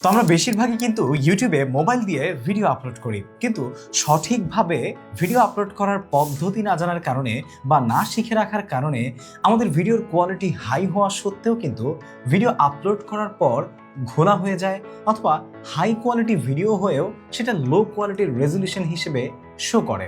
তো আমরা বেশিরভাগই কিন্তু ইউটিউবে মোবাইল দিয়ে ভিডিও আপলোড করি, কিন্তু সঠিকভাবে ভিডিও আপলোড করার পদ্ধতি না জানার কারণে বা না শিখে রাখার কারণে আমাদের ভিডিওর কোয়ালিটি হাই হওয়া সত্ত্বেও কিন্তু ভিডিও আপলোড করার পর ঘোলা হয়ে যায়, অথবা হাই কোয়ালিটি ভিডিও হয়েও সেটা লো কোয়ালিটির রেজলিউশন হিসেবে শো করে।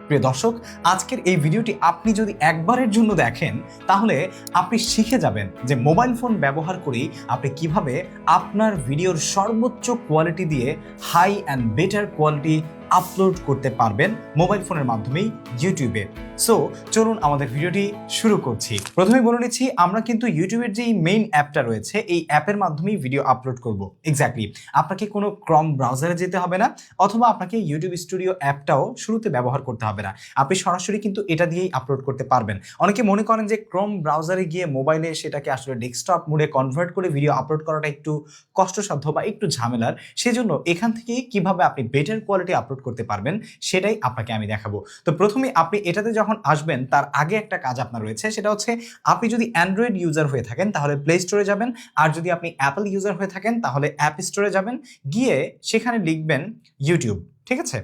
প্রিয় দর্শক, আজকের এই ভিডিওটি আপনি যদি একবারের জন্য দেখেন তাহলে আপনি শিখে যাবেন যে মোবাইল ফোন ব্যবহার করেই আপনি কিভাবে আপনার ভিডিওর সর্বোচ্চ কোয়ালিটি দিয়ে high and better quality upload করতে পারবেন মোবাইল ফোনের মাধ্যমেই ইউটিউবে। সো চলুন আমাদের ভিডিওটি শুরু করছি। প্রথমে বলে নিচ্ছি, আমরা কিন্তু ইউটিউবের যেই মেইন অ্যাপটা রয়েছে এই অ্যাপের মাধ্যমেই ভিডিও আপলোড করব। এক্স্যাক্টলি, আপনাকে কোনো ক্রম ব্রাউজারে যেতে হবে না, অথবা আপনাকে ইউটিউব স্টুডিও অ্যাপটাও শুরুতে ব্যবহার করতে হবে না। আপনি সরাসরি কিন্তু এটা দিয়েই আপলোড করতে পারবেন। অনেকে মনে করেন যে ক্রম ব্রাউজারে গিয়ে মোবাইলে সেটাকে আসলে ডেস্কটপ মোডে কনভার্ট করে ভিডিও আপলোড করাটা একটু কষ্টসাধ্য বা একটু ঝামেলার, সেজন্য এখান থেকেই কিভাবে আপনি বেটার কোয়ালিটি আপলোড করতে পারবেন সেটাই আপনাকে আমি দেখাবো। তো প্রথমে আপনি এটাতে যখন আসবেন তার আগে একটা কাজ আপনার রয়েছে, সেটা হচ্ছে আপনি যদি অ্যান্ড্রয়েড ইউজার হয়ে থাকেন তাহলে প্লে স্টোরে যাবেন, আর যদি আপনি অ্যাপল ইউজার হয়ে থাকেন তাহলে অ্যাপ স্টোরে যাবেন, গিয়ে সেখানে লিখবেন ইউটিউব। ঠিক আছে,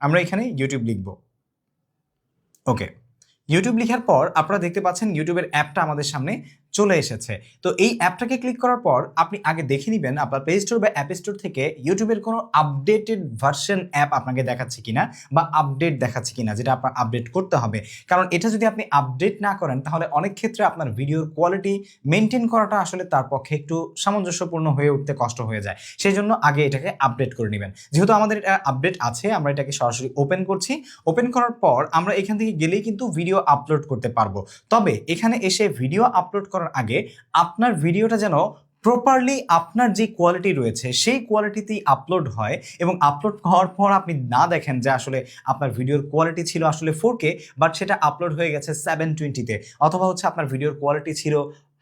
আমরা এখানে ইউটিউব লিখব। ওকে, ইউটিউব লেখার পর আপনারা দেখতে পাচ্ছেন ইউটিউবের অ্যাপটা আমাদের সামনে চলে এসেছে। তো এই অ্যাপটাকে ক্লিক করার পর আপনি আগে দেখে নেবেন আপনার প্লে স্টোর বা অ্যাপ স্টোর থেকে ইউটিউবের কোনো আপডেটেড ভার্সন অ্যাপ আপনাকে দেখাচ্ছে কিনা বা আপডেট দেখাচ্ছে কিনা, যেটা আপনার আপডেট করতে হবে। কারণ এটা যদি আপনি আপডেট না করেন তাহলে অনেক ক্ষেত্রে আপনার ভিডিওর কোয়ালিটি মেনটেন করাটা আসলে তার পক্ষে একটু সামঞ্জস্যপূর্ণ হয়ে উঠতে কষ্ট হয়ে যায়। সেই জন্য আগে এটাকে আপডেট করে নেবেন। যেহেতু আমাদের এটা আপডেট আছে, আমরা এটাকে সরাসরি ওপেন করছি। ওপেন করার পর আমরা এখান থেকে গেলেই কিন্তু ভিডিও আপলোড করতে পারবো। তবে এখানে এসে ভিডিও আপলোড করার আগে আপনার ভিডিওটা যেন প্রপারলি আপনার যে কোয়ালিটি রয়েছে সেই কোয়ালিটিতেই আপলোড হয়, এবং আপলোড হওয়ার পর আপনি না দেখেন যে আসলে আপনার ভিডিওর কোয়ালিটি ছিল আসলে 4K, বাট সেটা আপলোড হয়ে গেছে 720-তে, অথবা হচ্ছে আপনার ভিডিওর কোয়ালিটি ছিল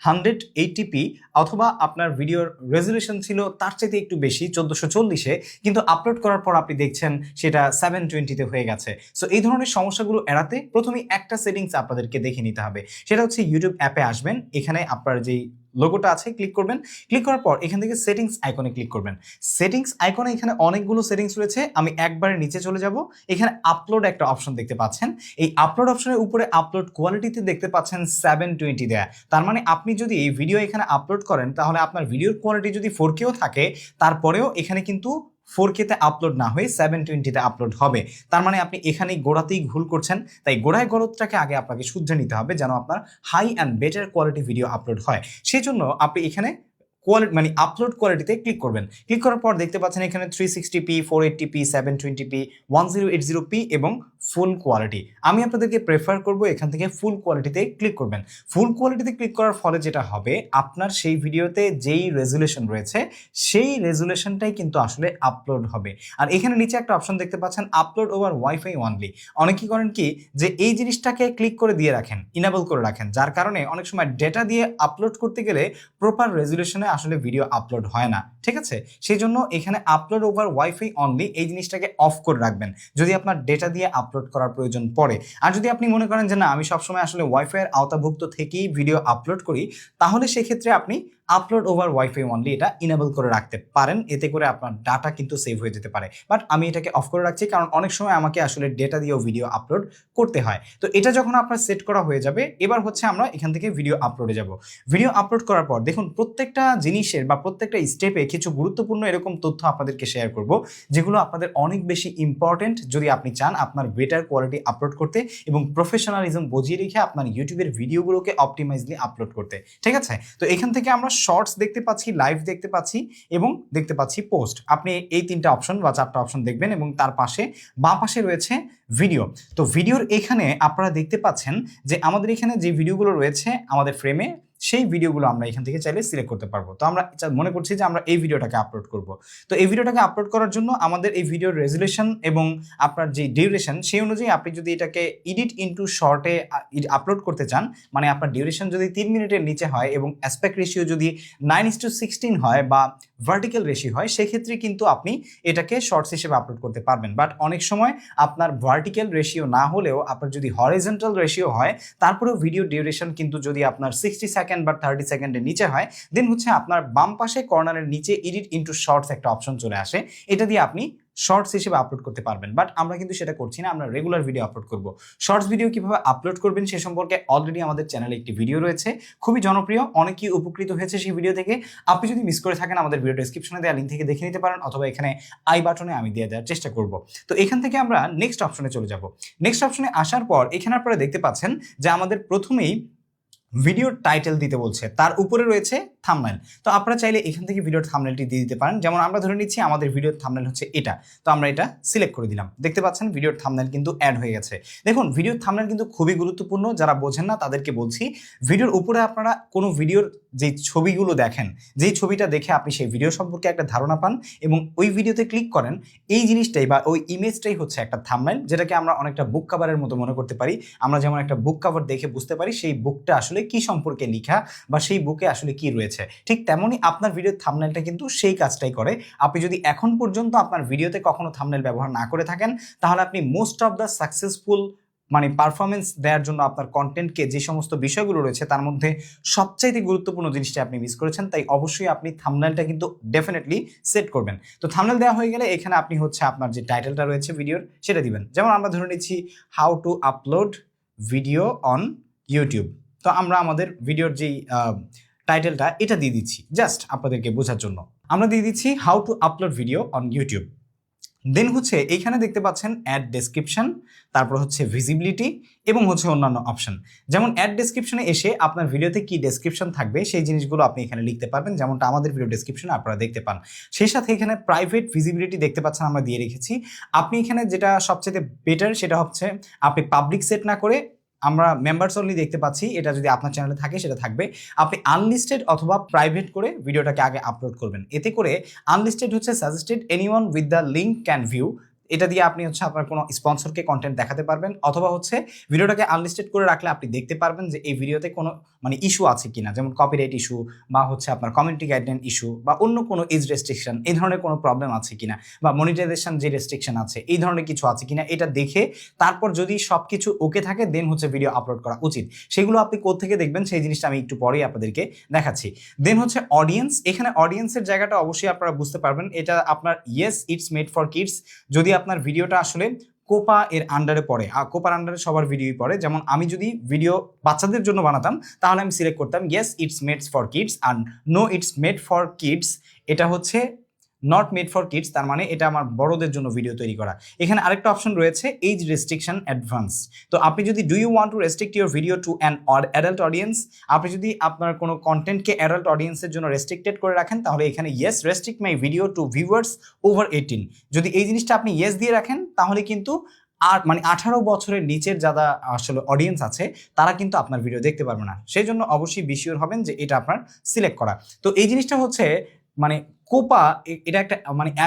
180p, অথবা আপনার ভিডিওর রেজলিউশন ছিল তার চাইতে একটু বেশি 1440-এ, কিন্তু আপলোড করার পর আপনি দেখছেন সেটা 720-তে হয়ে গেছে। সো এই ধরনের সমস্যাগুলো এড়াতে প্রথমে একটা সেটিংস আপনাদেরকে দেখে নিতে হবে। সেটা হচ্ছে ইউটিউব অ্যাপে আসবেন, এখানে আপনার যেই লোগোটা আছে ক্লিক করবেন। ক্লিক করার পর এখান থেকে সেটিংস আইকনে ক্লিক করবেন। সেটিংস আইকনে এখানে অনেকগুলো সেটিংস রয়েছে, আমি একবারে নিচে চলে যাব। এখানে আপলোড একটা অপশন দেখতে পাচ্ছেন, এই আপলোড অপশনের উপরে আপলোড কোয়ালিটিতে দেখতে পাচ্ছেন 720 দেয়া। তার মানে আপনি যদি এই ভিডিও এখানে আপলোড করেন তাহলে আপনার ভিডিওর কোয়ালিটি যদি 4Kও থাকে তারপরেও এখানে কিন্তু 4Kতে আপলোড না হয়ে 720-তে আপলোড হবে। তার মানে আপনি এখানেই গোড়াতেই ভুল করছেন। তাই গোড়ায় গলতটাকে আগে আপনাকে শুধরে নিতে হবে যেন আপনার high and better quality video upload হয়। সেই জন্য আপনি এখানে কোয়ালিটি মানে আপলোড কোয়ালিটিতে ক্লিক করবেন। ক্লিক করার পর দেখতে পাচ্ছেন এখানে 360p, 480p, 720p, 1080p এবং ফুল কোয়ালিটি। আমি আপনাদেরকে প্রেফার করব এখান থেকে ফুল কোয়ালিটিতে ক্লিক করবেন। ফুল কোয়ালিটিতে ক্লিক করার ফলে যেটা হবে, আপনার সেই ভিডিওতে যেই রেজুলেশন রয়েছে সেই রেজুলেশনটাই কিন্তু আসলে আপলোড হবে। আর এখানে নিচে একটা অপশন দেখতে পাচ্ছেন আপলোড ওভার ওয়াইফাই অনলি। অনেকেই করেন কি যে এই জিনিসটাকে ক্লিক করে দিয়ে রাখেন, ইনেবল করে রাখেন, যার কারণে অনেক সময় ডেটা দিয়ে আপলোড করতে গেলে প্রপার রেজুলেশনে আসলে ভিডিও আপলোড হয় না। ঠিক আছে, সেই জন্য এখানে আপলোড ওভার ওয়াইফাই অনলি এই জিনিসটাকে অফ করে রাখবেন যদি আপনার ডেটা দিয়ে আপলোড করার প্রয়োজন পড়ে। আর যদি আপনি মনে করেন যে না, আমি সবসময় আসলে ওয়াইফাই এর আওতাভুক্ত থেকেই ভিডিও আপলোড করি, তাহলে সেক্ষেত্রে আপনি আপলোড ওভার ওয়াইফাই অনলি এটা ইনেবল করে রাখতে পারেন। এতে করে আপনার ডাটা কিন্তু সেভ হয়ে যেতে পারে। বাট আমি এটাকে অফ করে রাখছি, কারণ অনেক সময় আমাকে আসলে ডেটা দিয়েও ভিডিও আপলোড করতে হয়। তো এটা যখন আপনার সেট করা হয়ে যাবে, এবার হচ্ছে আমরা এখান থেকে ভিডিও আপলোডে যাব। ভিডিও আপলোড করার পর দেখুন প্রত্যেকটা জিনিসের বা প্রত্যেকটা স্টেপে কিছু গুরুত্বপূর্ণ এরকম তথ্য আপনাদেরকে শেয়ার করব, যেগুলো আপনাদের অনেক বেশি ইম্পর্টেন্ট যদি আপনি চান আপনার বেটার কোয়ালিটি আপলোড করতে এবং প্রফেশনালিজম বজিয়ে রেখে আপনার ইউটিউবের ভিডিওগুলোকে অপটিমাইজলি আপলোড করতে। ঠিক আছে, তো এখান থেকে আমরা শর্টস দেখতে পাচ্ছি, লাইভ দেখতে পাচ্ছি এবং দেখতে পাচ্ছি পোস্ট। আপনি এই তিনটা অপশন বা চারটা অপশন দেখবেন এবং তার পাশে বাঁ পাশে রয়েছে ভিডিও। তো ভিডিওর এখানে আপনারা দেখতে পাচ্ছেন যে আমাদের এখানে যে ভিডিওগুলো রয়েছে আমাদের ফ্রেমে, সেই ভিডিওগুলো আমরা এখান থেকে চাইলে সিলেক্ট করতে পারবো। তো আমরা মনে করছি যে আমরা এই ভিডিওটাকে আপলোড করব। তো এই ভিডিওটাকে আপলোড করার জন্য আমাদের এই ভিডিওর রেজুলেশন এবং আপনার যে ডিউরেশন সেই অনুযায়ী আপনি যদি এটাকে এডিট ইনটু শর্টে আপলোড করতে চান, মানে আপনার ডিউরেশন যদি 3 মিনিটের নিচে হয় এবং অ্যাসপেক্ট রেশিও যদি 9:16 হয় বা ভার্টিক্যাল রেশিও হয়, সেক্ষেত্রে কিন্তু আপনি এটাকে শর্টস হিসেবে আপলোড করতে পারবেন। বাট অনেক সময় আপনার ভার্টিক্যাল রেশিও না হলেও আপনার যদি হরিজন্টাল রেশিও হয়, তারপরেও ভিডিও ডিউরেশন কিন্তু যদি আপনার 60 সেকেন্ড সেকেন্ড বা 30 সেকেন্ডের নিচে হয়, দেন হচ্ছে আপনার বাম পাশে কর্নারের নিচে এডিট ইনটু শর্টস একটা অপশন চলে আসে, এটা দিয়ে আপনি শর্টস হিসেবে আপলোড করতে পারবেন। বাট আমরা কিন্তু সেটা করছি না, আমরা রেগুলার ভিডিও আপলোড করব। শর্টস ভিডিও কিভাবে আপলোড করবেন সে সম্পর্কে অলরেডি আমাদের চ্যানেলে একটি ভিডিও রয়েছে, খুবই জনপ্রিয়, অনেকেই উপকৃত হয়েছে সেই ভিডিও থেকে। আপনি যদি মিস করে থাকেন আমাদের ভিডিও ডেসক্রিপশনে দেওয়া লিঙ্ক থেকে দেখে নিতে পারেন, অথবা এখানে আই বাটনে আমি দিয়ে দেওয়ার চেষ্টা করব। তো এখান থেকে আমরা নেক্সট অপশনে চলে যাব। নেক্সট অপশনে আসার পর এখানে আপনারা দেখতে পাচ্ছেন যে আমাদের প্রথমেই ভিডিওর টাইটেল দিতে বলছে, তার উপরে রয়েছে থাম্বনেল। তো আপনারা চাইলে এখান থেকে ভিডিওর থাম্বনেলটি দিয়ে দিতে পারেন। যেমন আমরা ধরে নিচ্ছি আমাদের ভিডিওর থাম্বনেল হচ্ছে এটা, তো আমরা এটা সিলেক্ট করে দিলাম। দেখতে পাচ্ছেন ভিডিওর থাম্বনেল কিন্তু অ্যাড হয়ে গেছে। দেখুন ভিডিওর থাম্বনেল কিন্তু খুবই গুরুত্বপূর্ণ, যারা বোঝেন না তাদেরকে বলছি। ভিডিওর উপরে আপনারা কোনো ভিডিওর যে ছবিগুলো দেখেন, যেই ছবিটা দেখে আপনি সেই ভিডিও সম্পর্কে একটা ধারণা পান এবং ওই ভিডিওতে ক্লিক করেন, এই জিনিসটাই বা ওই ইমেজটাই হচ্ছে একটা থাম্বনেল, যেটাকে আমরা অনেকটা বুক কাভারের মতো মনে করতে পারি। আমরা যেমন একটা বুক কাভার দেখে বুঝতে পারি সেই বুকটা আসলে কি সম্পর্কে লেখা বা সেই বুকে আসলে কি রয়েছে, ঠিক তেমনই আপনার ভিডিওর থাম্বনেলটা কিন্তু সেই কাজটাই করে। আপনি যদি এখন পর্যন্ত আপনার ভিডিওতে কখনো থাম্বনেল ব্যবহার না করে থাকেন, তাহলে আপনি most of the successful performance দেওয়ার জন্য আপনার কন্টেন্টকে যে সমস্ত বিষয়গুলো রয়েছে তার মধ্যে সবচাইতে গুরুত্বপূর্ণ জিনিসটা আপনি মিস করেছেন। তাই অবশ্যই আপনি থাম্বনেলটা কিন্তু ডেফিনেটলি সেট করবেন। তো থাম্বনেল দেওয়া হয়ে গেলে এখানে আপনি হচ্ছে আপনার যে টাইটেলটা রয়েছে ভিডিওর সেটা দিবেন। যেমন আমরা ধরে নিচ্ছি how to upload video on YouTube. তো আমরা আমাদের ভিডিওর যেই টাইটেলটা এটা দিয়ে দিচ্ছি জাস্ট আপনাদেরকে বোঝার জন্য। আমরা দিয়ে দিচ্ছি how to upload video on YouTube. Then হচ্ছে এইখানে দেখতে পাচ্ছেন অ্যাড ডেসক্রিপশন, তারপর হচ্ছে ভিজিবিলিটি এবং হচ্ছে অন্যান্য অপশন। যেমন অ্যাড ডেসক্রিপশনে এসে আপনার ভিডিওতে কি ডেসক্রিপশন থাকবে সেই জিনিসগুলো আপনি এখানে লিখতে পারবেন, যেমনটা আমাদের ভিডিও ডেসক্রিপশনে আপনারা দেখতে পান। সেই সাথে এখানে প্রাইভেট ভিজিবিলিটি দেখতে পাচ্ছেন আমরা দিয়ে রেখেছি। আপনি এখানে যেটা সবচেয়ে বেটার সেটা হচ্ছে আপনি পাবলিক সেট না করে, আমরা মেম্বার্স অনলি দেখতে পাচ্ছি, এটা যদি আপনার চ্যানেলে থাকে সেটা থাকবে। আপনি আনলিস্টেড অথবা প্রাইভেট করে ভিডিওটাকে আগে আপলোড করবেন। এতে করে আনলিস্টেড হচ্ছে suggested anyone with the link can view, এটা দিয়ে আপনি হচ্ছে আপনার কোনো স্পন্সরকে কন্টেন্ট দেখাতে পারবেন, অথবা হচ্ছে ভিডিওটাকে আনলিস্টেড করে রাখলে আপনি দেখতে পারবেন যে এই ভিডিওতে কোনো ইস্যু আছে কিনা, যেমন কপিরাইট ইস্যু বা হচ্ছে আপনার কমিউনিটি গাইডলাইন ইস্যু বা অন্য কোনো এজ রেস্ট্রিকশন, এই ধরনের কোনো প্রবলেম আছে কিনা, বা মনিটাইজেশন যে রেস্ট্রিকশন আছে এই ধরনের কিছু আছে কিনা, এটা দেখে তারপর যদি সব কিছু ওকে থাকে দেন হচ্ছে ভিডিও আপলোড করা উচিত। সেগুলো আপনি কোত্থেকে দেখবেন সেই জিনিসটা আমি একটু পরেই আপনাদেরকে দেখাচ্ছি। দেন হচ্ছে অডিয়েন্স, এখানে অডিয়েন্সের জায়গাটা অবশ্যই আপনারা বুঝতে পারবেন, এটা আপনার yes it's made for kids. যদি আপনার ভিডিওটা আসলে কোপা এর আন্ডারে পড়ে, কোপার আন্ডারে সবার ভিডিওই পড়ে, যেমন আমি যদি ভিডিও বাচ্চাদের জন্য বানাতাম তাহলে আমি সিলেক্ট করতাম yes it's made for kids, আর no it's made for kids এটা হচ্ছে নট মেড ফর কিডস, তার মানে এটা আমার বড়দের জন্য ভিডিও তৈরি করা। এখানে আরেকটা অপশন রয়েছে এজ রেস্ট্রিকশন অ্যাডভান্স। তো আপনি যদি do you want to restrict your video to an adult audience, আপনি যদি আপনার কোনো কন্টেন্টকে অ্যাডাল্ট অডিয়েন্সের জন্য রেস্ট্রিক্টেড করে রাখেন তাহলে এখানে yes restrict my video to viewers over 18। যদি এই জিনিসটা আপনি ইয়েস দিয়ে রাখেন তাহলে কিন্তু আর 18 বছরের নিচের যারা আসলে অডিয়েন্স আছে তারা কিন্তু আপনার ভিডিও দেখতে পারবে না। সেই জন্য অবশ্যই বিশিওর হবেন যে এটা আপনার সিলেক্ট করা। তো এই জিনিসটা হচ্ছে কোপা, এটা একটা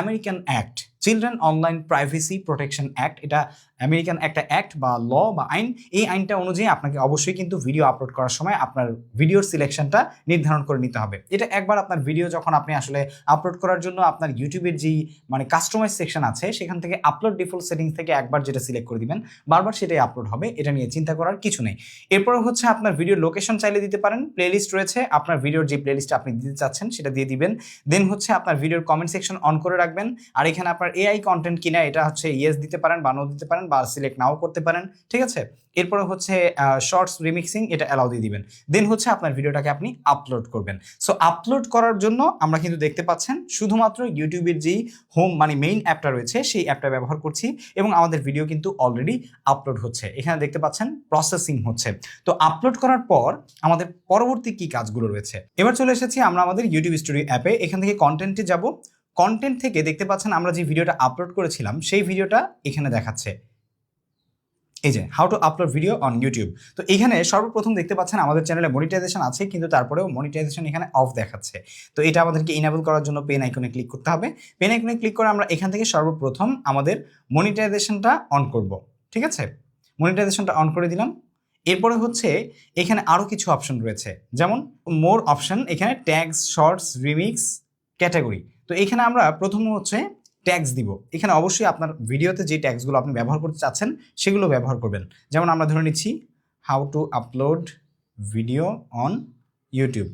American act, children online privacy protection act. এটা আমেরিকান একটা অ্যাক্ট বা ল বা আইন। এই আইনটা অনুযায়ী আপনাকে অবশ্যই কিন্তু ভিডিও আপলোড করার সময় আপনার ভিডিওর সিলেকশনটা নির্ধারণ করে নিতে হবে। এটা একবার আপনার ভিডিও যখন আপনি আসলে আপলোড করার জন্য আপনার ইউটিউবের যেই কাস্টমাইজ সেকশন আছে সেখান থেকে আপলোড ডিফল্ট সেটিংস থেকে একবার যেটা সিলেক্ট করে দিবেন বারবার সেটাই আপলোড হবে, এটা নিয়ে চিন্তা করার কিছু নেই। এরপরে হচ্ছে আপনার ভিডিওর লোকেশন চাইলে দিতে পারেন, প্লেলিস্ট রয়েছে, আপনার ভিডিওর যে প্লেলিস্টটা আপনি দিতে চাচ্ছেন সেটা দিয়ে দিবেন। দেন হচ্ছে আপনার ভিডিওর কমেন্ট সেকশন অন করে রাখবেন, আর এখানে আপনার এআই কন্টেন্ট কিনা এটা হচ্ছে ইয়েস দিতে পারেন বা নো দিতে পারেন বা সিলেক্ট নাও করতে পারেন, ঠিক আছে। এরপরে হচ্ছে শর্টস রিমিক্সিং, এটা অ্যালাউ দিয়ে দিবেন। দেন হচ্ছে আপনার ভিডিওটাকে আপনি আপলোড করবেন। সো আপলোড করার জন্য আমরা কিন্তু দেখতে পাচ্ছেন শুধুমাত্র ইউটিউবের যেই হোম মেইন অ্যাপটা রয়েছে সেই অ্যাপটা ব্যবহার করছি এবং আমাদের ভিডিও কিন্তু অলরেডি আপলোড হচ্ছে। এখানে দেখতে পাচ্ছেন প্রসেসিং হচ্ছে। তো আপলোড করার পর আমাদের পরবর্তী কি কাজগুলো রয়েছে, এবার চলে এসেছি আমরা আমাদের ইউটিউব স্টুডিও অ্যাপে। এখান থেকে কন্টেন্টে যাব, কন্টেন্ট থেকে দেখতে পাচ্ছেন আমরা যে ভিডিওটা আপলোড করেছিলাম সেই ভিডিওটা এখানে দেখাচ্ছে, এই যে how to upload video on YouTube. তো এখানে সর্বপ্রথম দেখতে পাচ্ছেন আমাদের চ্যানেলে মনিটাইজেশন আছে, কিন্তু তারপরেও মনিটাইজেশন এখানে অফ দেখাচ্ছে। তো এটা আমাদেরকে ইনেবল করার জন্য পেন আইকনে ক্লিক করতে হবে। পেন আইকনে ক্লিক করে আমরা এখান থেকে সর্বপ্রথম আমাদের মনিটাইজেশনটা অন করব, ঠিক আছে। মনিটাইজেশনটা অন করে দিলাম। এরপরে হচ্ছে এখানে আরও কিছু অপশন রয়েছে, যেমন মোর অপশন, এখানে ট্যাগস, শর্টস, রিমিক্স, ক্যাটাগরি। তো এখানে আমরা প্রথম হচ্ছে ট্যাগস দিব। এখানে অবশ্যই আপনার ভিডিওতে যে ট্যাগসগুলো আপনি ব্যবহার করতে চাচ্ছেন সেগুলো ব্যবহার করবেন। যেমন আমরা ধরে নিচ্ছি how to upload video on YouTube.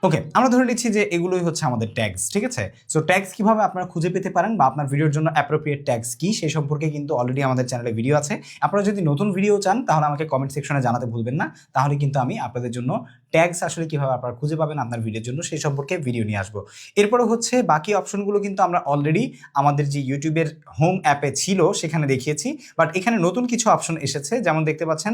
Okay, আমরা ধরে নিচ্ছি যে এগুলোই হচ্ছে আমাদের ট্যাগস, ঠিক আছে? সো ট্যাগস কিভাবে আপনারা খুঁজে পেতে পারেন বা আপনার ভিডিওর জন্য অ্যাপ্রোপ্রিয়েট ট্যাগস কি সেই সম্পর্কে কিন্তু অলরেডি আমাদের চ্যানেলে ভিডিও আছে। আপনারা যদি নতুন ভিডিও চান তাহলে আমাকে কমেন্ট সেকশনে জানাতে ভুলবেন না, তাহলে কিন্তু আমি আপনাদের জন্য ট্যাগস আসলে কিভাবে আপনারা খুঁজে পাবেন আপনার ভিডিওর জন্য সেই সম্পর্কে ভিডিও নিয়ে আসবো। এরপরে হচ্ছে বাকি অপশনগুলো কিন্তু আমরা অলরেডি আমাদের যে ইউটিউবের হোম অ্যাপে ছিল সেখানে দেখিয়েছি, বাট এখানে নতুন কিছু অপশন এসেছে, যেমন দেখতে পাচ্ছেন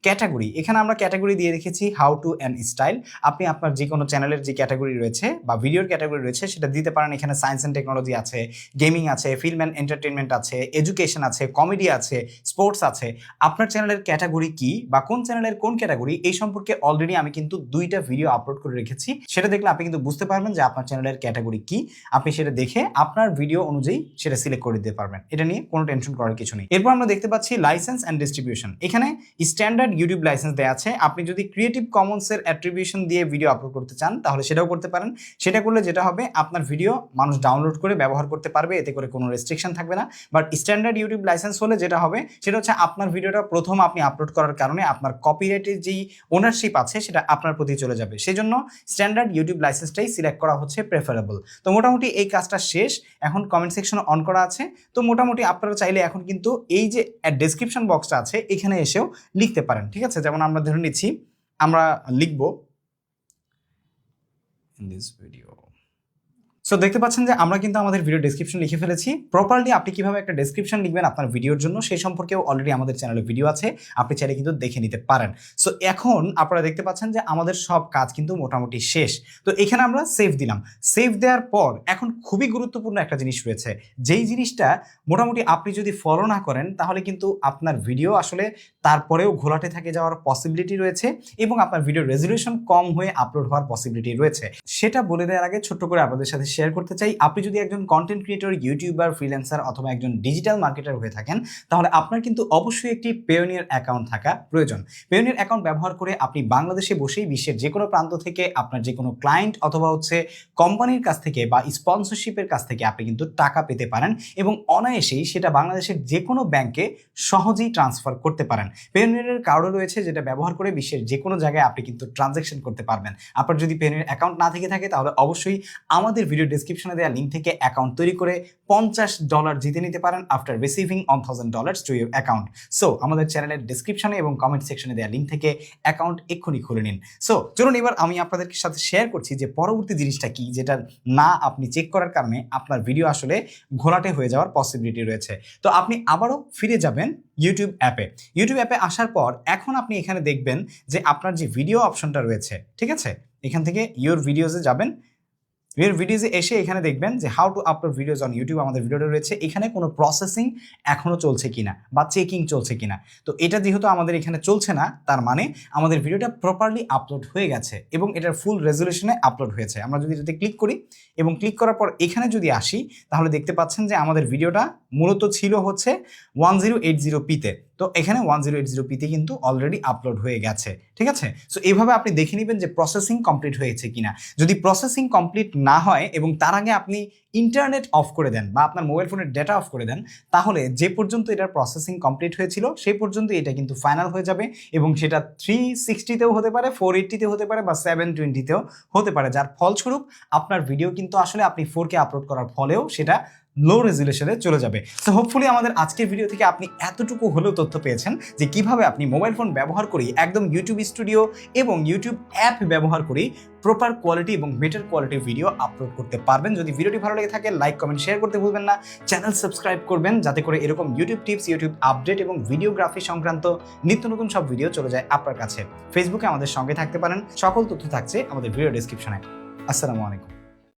ক্যাটাগরি। এখানে আমরা ক্যাটাগরি দিয়ে রেখেছি হাউ টু অ্যান্ড স্টাইল। আপনি আপনার যে কোনো চ্যানেলের যে ক্যাটাগরি রয়েছে বা ভিডিওর ক্যাটাগরি রয়েছে সেটা দিতে পারেন। এখানে সায়েন্স অ্যান্ড টেকনোলজি আছে, গেমিং আছে, ফিল্ম অ্যান্ড এন্টারটেনমেন্ট আছে, এডুকেশন আছে, কমেডি আছে, স্পোর্টস আছে। আপনার চ্যানেলের ক্যাটাগরি কি বা কোন চ্যানেলের কোন ক্যাটাগরি এই সম্পর্কে অলরেডি আমি কিন্তু 2টা ভিডিও আপলোড করে রেখেছি। সেটা দেখলে আপনি কিন্তু বুঝতে পারবেন যে আপনার চ্যানেলের ক্যাটাগরি কি। আপনি সেটা দেখে আপনার ভিডিও অনুযায়ী সেটা সিলেক্ট করে দিতে পারবেন। এটা নিয়ে কোনো টেনশন করার কিছু নেই। এরপর আমরা দেখতে পাচ্ছি লাইসেন্স অ্যান্ড ডিস্ট্রিবিউশন। এখানে স্ট্যান্ডার্ড ইউটিউব লাইসেন্স দেওয়া আছে। আপনি যদি ক্রিয়েটিভ কমন্সের অ্যাট্রিবিউশন দিয়ে ভিডিও আপলোড করতে চান তাহলে সেটাও করতে পারেন। সেটা করলে যেটা হবে, আপনার ভিডিও মানুষ ডাউনলোড করে ব্যবহার করতে পারবে, এতে করে কোনো রেস্ট্রিকশন থাকবে না। বাট স্ট্যান্ডার্ড ইউটিউব লাইসেন্স হলে যেটা হবে সেটা হচ্ছে আপনার ভিডিওটা প্রথম আপনি আপলোড করার কারণে আপনার কপিরাইটের যেই ওনারশিপ আছে সেটা আপনার প্রতি চলে যাবে। সেজন্য স্ট্যান্ডার্ড ইউটিউব লাইসেন্সটাই সিলেক্ট করা হচ্ছে প্রেফারেবল। তো মোটামুটি এই কাজটা শেষ। এখন কমেন্ট সেকশন অন করা আছে। তো মোটামুটি আপনারা চাইলে এখন কিন্তু এই যে ডেসক্রিপশন বক্সটা আছে এখানে এসেও লিখতে পারেন, ঠিক আছে? যেমন আমরা ধরে নিচ্ছি আমরা লিখব in this video. সো দেখতে পাচ্ছেন যে আমরা কিন্তু আমাদের ভিডিও ডেসক্রিপশন লিখে ফেলেছি। প্রপারলি আপনি কিভাবে একটা ডেসক্রিপশন লিখবেন আপনার ভিডিওর জন্য সেই সম্পর্কেও অলরেডি আমাদের চ্যানেলে ভিডিও আছে, আপনি চাইলে কিন্তু দেখে নিতে পারেন। সো এখন আপনারা দেখতে পাচ্ছেন যে আমাদের সব কাজ কিন্তু মোটামুটি শেষ। তো এখানে আমরা সেভ দিলাম। সেভ দেওয়ার পর এখন খুবই গুরুত্বপূর্ণ একটা জিনিস রয়েছে, যেই জিনিসটা মোটামুটি আপনি যদি ফলো না করেন তাহলে কিন্তু আপনার ভিডিও আসলে তারপরেও ঘোলাটে থেকে যাওয়ার পসিবিলিটি রয়েছে এবং আপনার ভিডিও রেজলিউশন কম হয়ে আপলোড হওয়ার পসিবিলিটি রয়েছে। সেটা বলে দেওয়ার আগে ছোট্ট করে আপনাদের সাথে শেয়ার করতে চাই, আপনি যদি একজন কন্টেন্ট ক্রিয়েটর, ইউটিউবার, ফ্রিল্যান্সার অথবা একজন ডিজিটাল মার্কেটার হয়ে থাকেন তাহলে আপনার কিন্তু অবশ্যই একটি পেওনিয়ার অ্যাকাউন্ট থাকা প্রয়োজন। পেওনিয়ার অ্যাকাউন্ট ব্যবহার করে আপনি বাংলাদেশে বসেই বিশ্বের যে কোনো প্রান্ত থেকে আপনার যে কোনো ক্লায়েন্ট অথবা হচ্ছে কোম্পানির কাছ থেকে বা স্পন্সরশিপের কাছ থেকে আপনি কিন্তু টাকা পেতে পারেন এবং অনায়াসেই সেটা বাংলাদেশের যে কোনো ব্যাংকে সহজেই ট্রান্সফার করতে পারেন। পেওনিয়ারের কার্ডও রয়েছে যেটা ব্যবহার করে বিশ্বের যে কোনো জায়গায় আপনি কিন্তু ট্রানজ্যাকশন করতে পারবেন। আপনার যদি পেওনিয়ার অ্যাকাউন্ট না থেকে থাকে তাহলে অবশ্যই আমাদের ভিডিও ডেসক্রিপশনে দেওয়া লিঙ্ক থেকে অ্যাকাউন্ট তৈরি করে $50 জিতে নিতে পারেন after receiving $1000 to your account. So আমাদের চ্যানেলের ডেসক্রিপশনে এবং কমেন্ট সেকশনে দেওয়া লিঙ্ক থেকে অ্যাকাউন্ট এক্ষুনি খুলে নিন। সো চলুন এবার আমি আপনাদের সাথে শেয়ার করছি যে পরবর্তী জিনিসটা কি, যেটা না আপনি চেক করার কারণে আপনার ভিডিও আসলে ঘোলাটে হয়ে যাওয়ার পসিবিলিটি রয়েছে। তো আপনি আবারও ফিরে যাবেন ইউটিউব অ্যাপে। ইউটিউব অ্যাপে আসার পর এখন আপনি এখানে দেখবেন যে আপনার যে ভিডিও অপশনটা রয়েছে, ঠিক আছে? এখান থেকে ইউর ভিডিওসে যাবেন। ইউর ভিডিওসে এসে এখানে দেখবেন যে how to upload videos on YouTube আমাদের ভিডিওটা রয়েছে। এখানে কোনো প্রসেসিং এখনও চলছে কিনা বা চেকিং চলছে কিনা। তো এটা যেহেতু আমাদের এখানে চলছে না, তার মানে আমাদের ভিডিওটা প্রপারলি আপলোড হয়ে গেছে এবং এটার ফুল রেজলিউশনে আপলোড হয়েছে। আমরা যদি এটাতে ক্লিক করি এবং ক্লিক করার পর এখানে যদি আসি তাহলে দেখতে পাচ্ছেন যে আমাদের ভিডিওটা মূলত ছিল হচ্ছে 1080p-তে। তো এখানে 1080p-তে কিন্তু অলরেডি আপলোড হয়ে গেছে, ঠিক আছে? সো এইভাবে আপনি দেখে নেবেন যে প্রসেসিং কমপ্লিট হয়েছে কিনা। যদি প্রসেসিং কমপ্লিট না হয় এবং তার আগে আপনি ইন্টারনেট অফ করে দেন বা আপনার মোবাইল ফোনের ডেটা অফ করে দেন তাহলে যে পর্যন্ত এটার প্রসেসিং কমপ্লিট হয়েছিল সেই পর্যন্ত এটা কিন্তু ফাইনাল হয়ে যাবে এবং সেটা 360-তেও হতে পারে, 480-তেও হতে পারে বা 720-তেও হতে পারে, যার ফলস্বরূপ আপনার ভিডিও কিন্তু আসলে আপনি 4K আপলোড করার ফলেও সেটা লো রেজুলেশনে চলে যাবে। সো হোপফুলি আমাদের আজকের ভিডিও থেকে আপনি এতটুকু হলেও তথ্য পেয়েছেন যে কিভাবে আপনি মোবাইল ফোন ব্যবহার করে একদম ইউটিউব স্টুডিও এবং ইউটিউব অ্যাপ ব্যবহার করে প্রপার কোয়ালিটি এবং বেটার কোয়ালিটির ভিডিও আপলোড করতে পারবেন। যদি ভিডিওটি ভালো লেগে থাকে লাইক, কমেন্ট, শেয়ার করতে ভুলবেন না। চ্যানেল সাবস্ক্রাইব করবেন যাতে করে এরকম ইউটিউব টিপস, ইউটিউব আপডেট এবং ভিডিওগ্রাফি সংক্রান্ত নিত্য নতুন সব ভিডিও চলে যায় আপনার কাছে। ফেসবুকে আমাদের সঙ্গে থাকতে পারেন। সকল তথ্য থাকছে আমাদের ভিডিও ডেসক্রিপশনে। আসসালামু আলাইকুম।